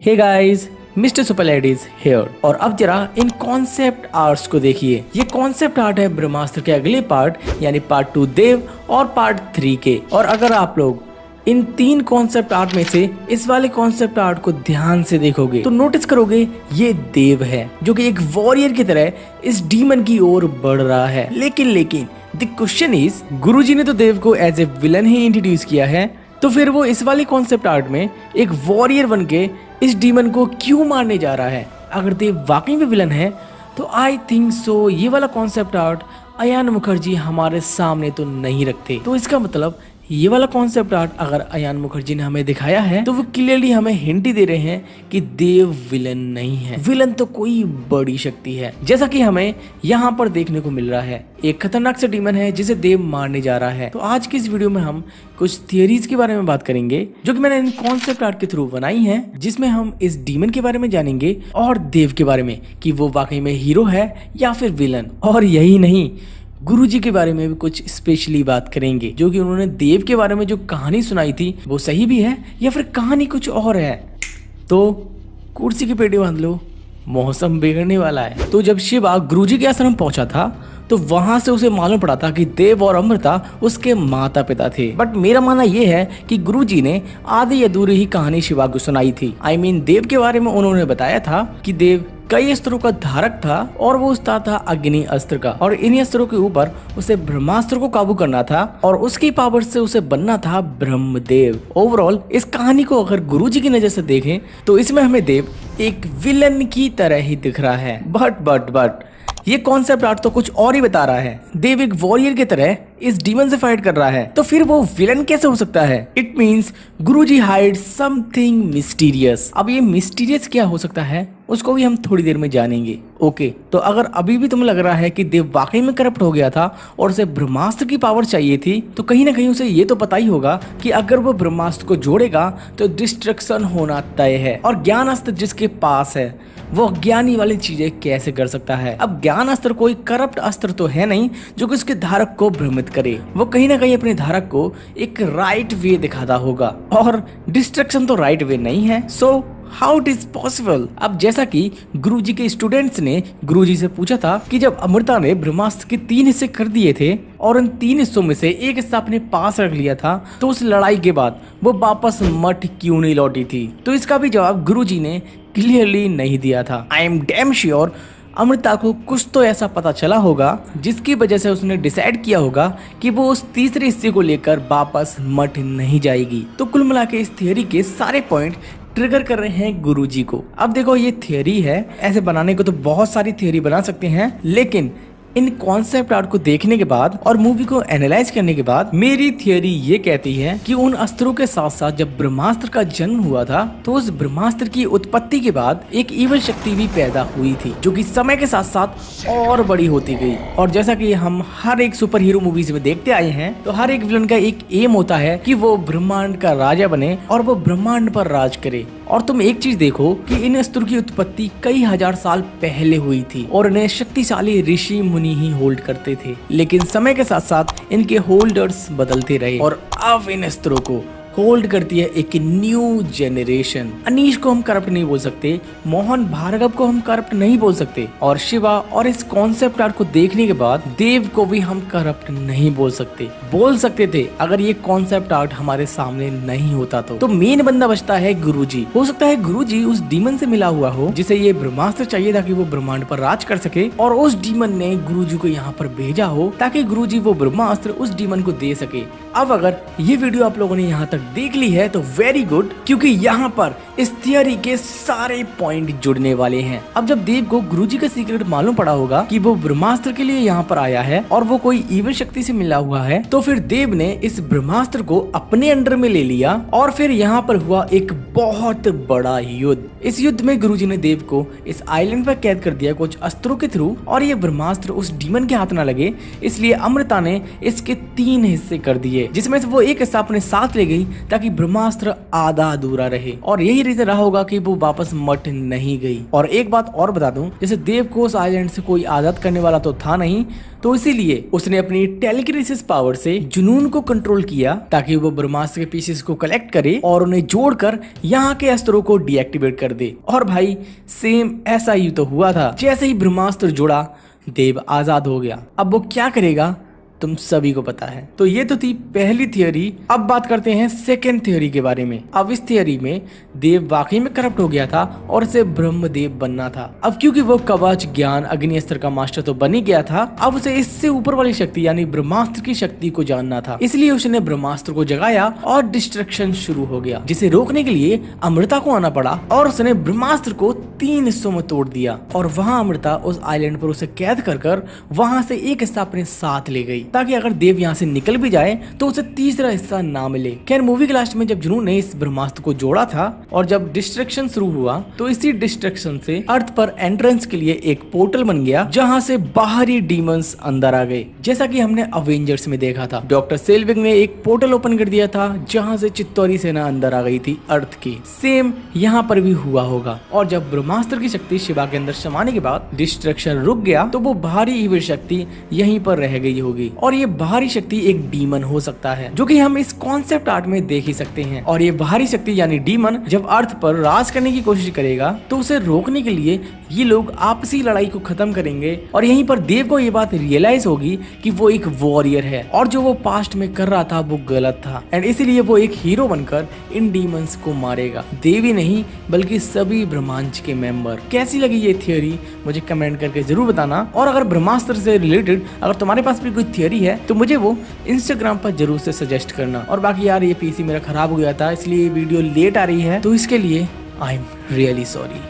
Hey guys, mister super is here. और अब जरा इन कॉन्सेप्ट आर्ट्स को देखिए। ये कॉन्सेप्ट आर्ट है ब्रह्मास्त्र के अगले पार्ट यानी पार्ट 2 देव और पार्ट 3 के। और अगर आप लोग इन 3 कॉन्सेप्ट आर्ट में से इस वाले कॉन्सेप्ट आर्ट को ध्यान से देखोगे तो नोटिस करोगे ये देव है जो कि एक वॉरियर की तरह इस डीमन की ओर बढ़ रहा है। लेकिन द क्वेश्चन इज, गुरुजी ने तो देव को एज ए विलन ही इंट्रोड्यूस किया है, तो फिर वो इस वाली कॉन्सेप्ट आर्ट में एक वॉरियर बन के इस डीमन को क्यों मारने जा रहा है? अगर देव वाकई में विलन है तो आई थिंक सो ये वाला कॉन्सेप्ट आर्ट अयान मुखर्जी हमारे सामने तो नहीं रखते। तो इसका मतलब ये वाला कॉन्सेप्ट आर्ट अगर अयान मुखर्जी ने हमें दिखाया है तो वो क्लियरली हमें हिंट ही दे रहे हैं कि देव विलन नहीं है। विलन तो कोई बड़ी शक्ति है, जैसा कि हमें यहाँ पर देखने को मिल रहा है। एक खतरनाक सा डीमन है जिसे देव मारने जा रहा है। तो आज की इस वीडियो में हम कुछ थियरीज के बारे में बात करेंगे जो कि मैंने इन कॉन्सेप्ट आर्ट के थ्रू बनाई है, जिसमें हम इस डीमन के बारे में जानेंगे और देव के बारे में कि वो वाकई में हीरो है या फिर विलन। और यही नहीं, गुरुजी के बारे में भी कुछ स्पेशली बात करेंगे, जो कि उन्होंने देव के बारे में जो कहानी सुनाई थी वो सही भी है या फिर कहानी कुछ और है। तो कुर्सी की पेटी बांध लो, मौसम बिगड़ने वाला है। तो जब शिवा गुरुजी के आश्रम पहुंचा था तो वहां से उसे मालूम पड़ा था कि देव और अमृता उसके माता पिता थे। बट मेरा मानना यह है कि गुरुजी ने आधी अधूरी ही कहानी शिवा को सुनाई थी। देव के बारे में उन्होंने बताया था कि देव कई अस्त्रों का धारक था और वो उस्ताद था अग्नि अस्त्र का, और इन्हीं अस्त्रों के ऊपर उसे ब्रह्मास्त्र को काबू करना था और उसकी पावर से उसे बनना था ब्रह्मदेव। ओवरऑल इस कहानी को अगर गुरुजी की नजर से देखें तो इसमें हमें देव एक विलन की तरह ही दिख रहा है। बट ये कॉन्सेप्ट आर्ट तो कुछ और ही बता रहा है। देव एक वॉरियर की तरह इस डीमन से फाइट कर रहा है, तो फिर वो विलन कैसे हो सकता है? It means Guruji hide something mysterious. अब ये मिस्टीरियस क्या हो सकता है उसको भी हम थोड़ी देर में जानेंगे। ओके, तो अगर अभी भी तुम्हें लग रहा है कि देव वाकई में करप्ट हो गया था और उसे ब्रह्मास्त्र की पावर चाहिए थी, तो कहीं ना कहीं उसे ये तो पता ही होगा कि अगर वो ब्रह्मास्त्र को जोड़ेगा तो डिस्ट्रक्शन होना तय है। और ज्ञान अस्त्र जिसके पास है वो अज्ञानी वाली चीजें कैसे कर सकता है? अब ज्ञान अस्त्र कोई करप्ट अस्त्र तो है नहीं जो कि उसके धारक को भ्रमित करे। वो कहीं ना कहीं अपने धारक को एक राइट वे दिखाता होगा, और डिस्ट्रक्शन तो राइट वे नहीं है। So how it is possible? अब जैसा कि गुरुजी के स्टूडेंट्स ने गुरुजी से पूछा था कि जब अमृता ने ब्रह्मास्त्र के 3 हिस्से कर दिए थे और उन 3 हिस्सों में से एक हिस्सा अपने पास रख लिया था, तो उस लड़ाई के बाद वो वापस मठ क्यों नहीं लौटी थी? तो इसका भी जवाब गुरुजी ने क्लियरली नहीं दिया था। I am damn sure Amrita को कुछ तो ऐसा पता चला होगा जिसकी वजह से उसने डिसाइड किया होगा कि वो उस तीसरे हिस्से को लेकर वापस मठ नहीं जाएगी। तो कुल मिला के इस थियोरी के सारे पॉइंट ट्रिगर कर रहे हैं गुरुजी को। अब देखो, ये थियोरी है, ऐसे बनाने को तो बहुत सारी थियोरी बना सकते हैं, लेकिन इन कॉन्सेप्ट आर्ट को देखने के बाद और मूवी को एनालाइज करने के बाद मेरी थियोरी ये कहती है कि उन अस्त्रों के साथ साथ जब ब्रह्मास्त्र का जन्म हुआ था तो उस ब्रह्मास्त्र की उत्पत्ति के बाद एक ईवल शक्ति भी पैदा हुई थी जो कि समय के साथ साथ और बड़ी होती गई। और जैसा कि हम हर एक सुपर हीरो मूवीज में देखते आए हैं, तो हर एक विलन का एक एम होता है कि वो ब्रह्मांड का राजा बने और वो ब्रह्मांड पर राज करे। और तुम एक चीज देखो कि इन अस्त्रों की उत्पत्ति कई हजार साल पहले हुई थी और इन्हें शक्तिशाली ऋषि मुनि ही होल्ड करते थे, लेकिन समय के साथ साथ इनके होल्डर्स बदलते रहे और अब इन अस्त्रों को होल्ड करती है एक न्यू जनरेशन। अनीश को हम करप्ट नहीं बोल सकते, मोहन भार्गव को हम करप्ट नहीं बोल सकते, और शिवा और इस कॉन्सेप्ट आर्ट को देखने के बाद देव को भी हम करप्ट नहीं बोल सकते। बोल सकते थे अगर ये कॉन्सेप्ट आर्ट हमारे सामने नहीं होता तो मेन बंदा बचता है गुरुजी। हो सकता है गुरुजी उस डीमन से मिला हुआ हो जिसे ये ब्रह्मास्त्र चाहिए था कि वो ब्रह्मांड पर राज कर सके, और उस डीमन ने गुरुजी को यहाँ पर भेजा हो ताकि गुरुजी वो ब्रह्मास्त्र उस डीमन को दे सके। अब अगर ये वीडियो आप लोगों ने यहाँ तक देख ली है तो वेरी गुड, क्योंकि यहाँ पर इस थियोरी के सारे पॉइंट जुड़ने वाले हैं। अब जब देव को गुरुजी का सीक्रेट मालूम पड़ा होगा कि वो ब्रह्मास्त्र के लिए यहाँ पर आया है और वो कोई ईवल शक्ति से मिला हुआ है, तो फिर देव ने इस ब्रह्मास्त्र को अपने अंडर में ले लिया और फिर यहाँ पर हुआ एक बहुत बड़ा युद्ध। इस युद्ध में गुरुजी ने देव को इस आइलैंड पर कैद कर दिया कुछ अस्त्रों के थ्रू, और ये ब्रह्मास्त्र उस डीमन के हाथ न लगे इसलिए अमृता ने इसके 3 हिस्से कर दिए, जिसमें से वो एक हिस्सा अपने साथ ले गई ताकि ब्रह्मास्त्र आधा अधूरा रहे, और यही रीजन रहा होगा कि वो वापस मट नहीं गई। और एक बात और बता दूं, जैसे देव को उस आइलैंड से कोई आजाद करने वाला तो था नहीं, तो इसीलिए उसने अपनी टेलीकिनेसिस पावर से जुनून को कंट्रोल किया ताकि वो ब्रह्मास्त्र के पीसेस को कलेक्ट करे और उन्हें जोड़कर यहाँ के अस्त्रों को डीएक्टिवेट कर दे। और भाई सेम ऐसा ही तो हुआ था। जैसे ही ब्रह्मास्त्र जोड़ा, देव आजाद हो गया। अब वो क्या करेगा तुम सभी को पता है। तो ये तो थी पहली थियोरी। अब बात करते हैं सेकेंड थियोरी के बारे में। अब इस थियोरी में देव वाकई में करप्ट हो गया था और उसे ब्रह्मदेव बनना था। अब क्योंकि वो कवच, ज्ञान, अग्नि अस्त्र का मास्टर तो बन ही गया था, अब उसे इससे ऊपर वाली शक्ति यानी ब्रह्मास्त्र की शक्ति को जानना था। इसलिए उसने ब्रह्मास्त्र को जगाया और डिस्ट्रक्शन शुरू हो गया, जिसे रोकने के लिए अमृता को आना पड़ा और उसने ब्रह्मास्त्र को 3 हिस्सों में तोड़ दिया। और वहां अमृता उस आइलैंड पर उसे कैद कर वहां से एक हिस्सा अपने साथ ले गई, ताकि अगर देव यहाँ से निकल भी जाए तो उसे तीसरा हिस्सा ना मिले। खैर मूवी के लास्ट में जब जुनून ने इस ब्रह्मास्त्र को जोड़ा था और जब डिस्ट्रक्शन शुरू हुआ, तो इसी डिस्ट्रक्शन से अर्थ पर एंट्रेंस के लिए एक पोर्टल बन गया, जहाँ से बाहरी डीमंस अंदर आ गए, जैसा कि हमने अवेंजर्स में देखा था। डॉक्टर सेल्विग ने एक पोर्टल ओपन कर दिया था जहाँ से चित्तौरी सेना अंदर आ गई थी अर्थ की। सेम यहाँ पर भी हुआ होगा। और जब ब्रह्मास्त्र की शक्ति शिवा के अंदर समाने के बाद डिस्ट्रक्शन रुक गया, तो वो बाहरी इविल शक्ति यहीं पर रह गई होगी। और ये बाहरी शक्ति एक डीमन हो सकता है, जो कि हम इस कॉन्सेप्ट आर्ट में देख ही सकते हैं। और ये बाहरी शक्ति यानी डीमन जब अर्थ पर राज करने की कोशिश करेगा, तो उसे रोकने के लिए ये लोग आपसी लड़ाई को खत्म करेंगे। और यहीं पर देव को ये बात रियलाइज होगी कि वो एक वॉरियर है और जो वो पास्ट में कर रहा था वो गलत था, एंड इसीलिए वो एक हीरो बनकर इन डीमंस को मारेगा। देव ही नहीं बल्कि सभी ब्रह्मांड के मेंबर। कैसी लगी ये थियोरी मुझे कमेंट करके जरूर बताना। और अगर ब्रह्मास्त्र से रिलेटेड अगर तुम्हारे पास भी कोई थियोरी है तो मुझे वो इंस्टाग्राम पर जरूर से सजेस्ट करना। और बाकी यार ये पीसी मेरा खराब हो गया था, इसलिए वीडियो लेट आ रही है, तो इसके लिए आई एम रियली सॉरी।